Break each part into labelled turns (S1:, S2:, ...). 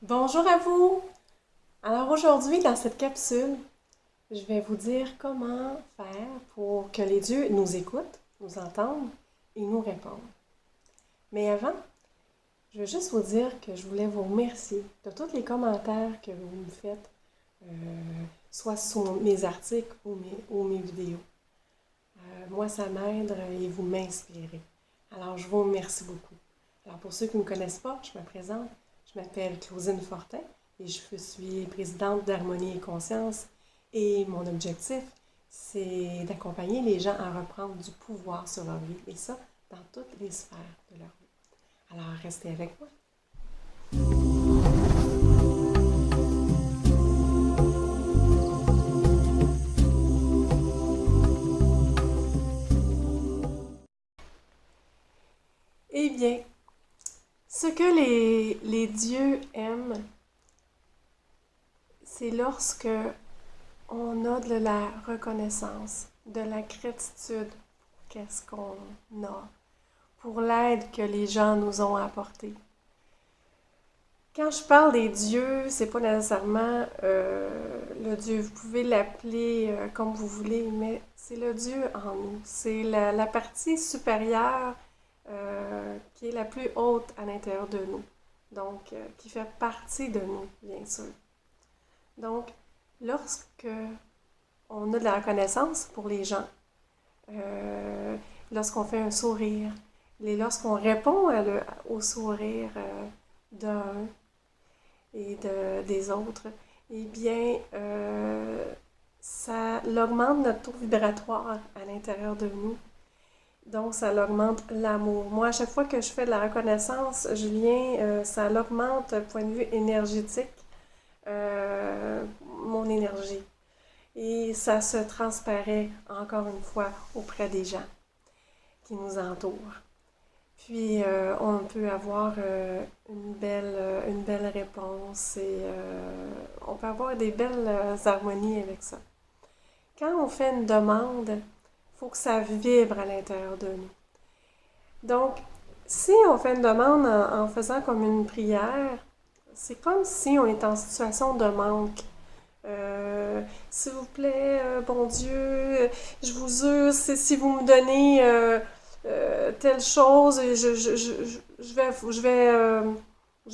S1: Bonjour à vous! Alors aujourd'hui, dans cette capsule, je vais vous dire comment faire pour que les dieux nous écoutent, nous entendent et nous répondent. Mais avant, je veux juste vous dire que je voulais vous remercier de tous les commentaires que vous me faites, soit sur mes articles ou mes vidéos. Moi, ça m'aide et vous m'inspirez. Alors, je vous remercie beaucoup. Alors, pour ceux qui ne me connaissent pas, je me présente. Je m'appelle Claudine Fortin et je suis présidente d'Harmonie et Conscience. Et mon objectif, c'est d'accompagner les gens à reprendre du pouvoir sur leur vie. Et ça, dans toutes les sphères de leur vie. Alors, restez avec moi. Eh bien, ce que les dieux aiment, c'est lorsque on a de la reconnaissance, de la gratitude pour qu'est-ce qu'on a, pour l'aide que les gens nous ont apportée. Quand je parle des dieux, c'est pas nécessairement le Dieu. Vous pouvez l'appeler comme vous voulez, mais c'est le Dieu en nous. C'est la partie supérieure qui est la plus haute à l'intérieur de nous. Donc, qui fait partie de nous, bien sûr. Donc, lorsque on a de la reconnaissance pour les gens, lorsqu'on fait un sourire, et lorsqu'on répond au sourire d'un et des autres, eh bien, ça augmente notre taux vibratoire à l'intérieur de nous. Donc, ça augmente l'amour. Moi, à chaque fois que je fais de la reconnaissance, je viens, ça augmente, point de vue énergétique, mon énergie. Et ça se transparaît, encore une fois, auprès des gens qui nous entourent. Puis, on peut avoir une belle réponse et on peut avoir des belles harmonies avec ça. Quand on fait une demande, il faut que ça vibre à l'intérieur de nous. Donc, si on fait une demande en faisant comme une prière, c'est comme si on est en situation de manque. S'il vous plaît, bon Dieu, je vous jure, si vous me donnez telle chose, je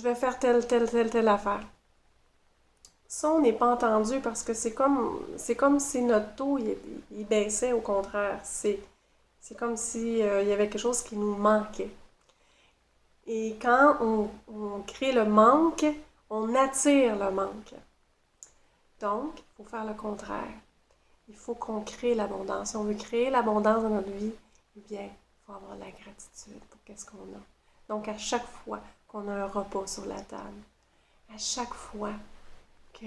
S1: vais faire telle affaire. Ça, on n'est pas entendu parce que c'est comme si notre taux il baissait au contraire. C'est comme si il y avait quelque chose qui nous manquait. Et quand on crée le manque, on attire le manque. Donc, il faut faire le contraire. Il faut qu'on crée l'abondance. Si on veut créer l'abondance dans notre vie, eh bien, il faut avoir de la gratitude pour qu'est-ce qu'on a. Donc, à chaque fois qu'on a un repas sur la table, à chaque fois que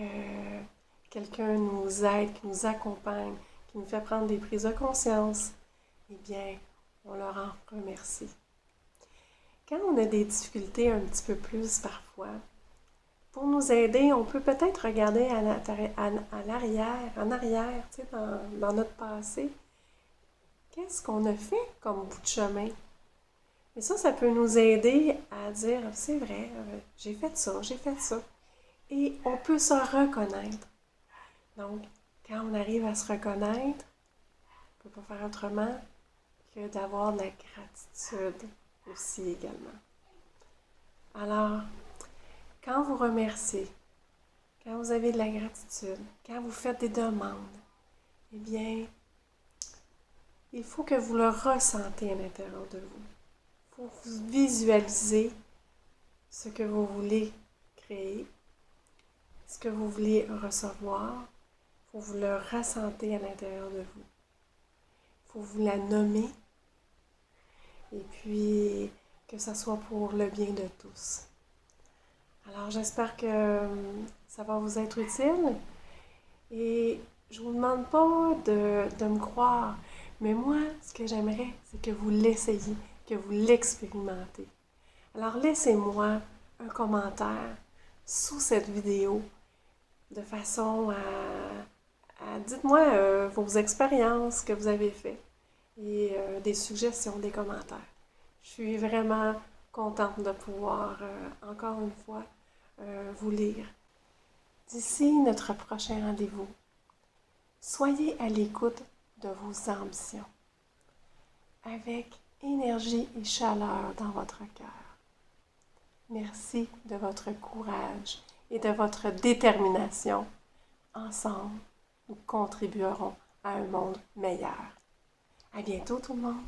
S1: quelqu'un nous aide, qui nous accompagne, qui nous fait prendre des prises de conscience, eh bien, on leur en remercie. Quand on a des difficultés un petit peu plus parfois, pour nous aider, on peut peut-être regarder à l'arrière, en arrière, tu sais, dans notre passé. Qu'est-ce qu'on a fait comme bout de chemin? Et ça peut nous aider à dire, c'est vrai, j'ai fait ça, j'ai fait ça. Et on peut se reconnaître. Donc, quand on arrive à se reconnaître, on ne peut pas faire autrement que d'avoir de la gratitude aussi également. Alors, quand vous remerciez, quand vous avez de la gratitude, quand vous faites des demandes, eh bien, il faut que vous le ressentez à l'intérieur de vous. Il faut vous visualiser ce que vous voulez créer, ce que vous voulez recevoir. Il faut vous le ressentir à l'intérieur de vous. Il faut vous la nommer. Et puis, que ça soit pour le bien de tous. Alors, j'espère que ça va vous être utile. Et je ne vous demande pas de me croire, mais moi, ce que j'aimerais, c'est que vous l'essayiez, que vous l'expérimentez. Alors, laissez-moi un commentaire sous cette vidéo de façon à dites-moi vos expériences que vous avez faites et des suggestions, des commentaires. Je suis vraiment contente de pouvoir, encore une fois, vous lire. D'ici notre prochain rendez-vous, soyez à l'écoute de vos ambitions, avec énergie et chaleur dans votre cœur. Merci de votre courage et de votre détermination. Ensemble, nous contribuerons à un monde meilleur. À bientôt tout le monde!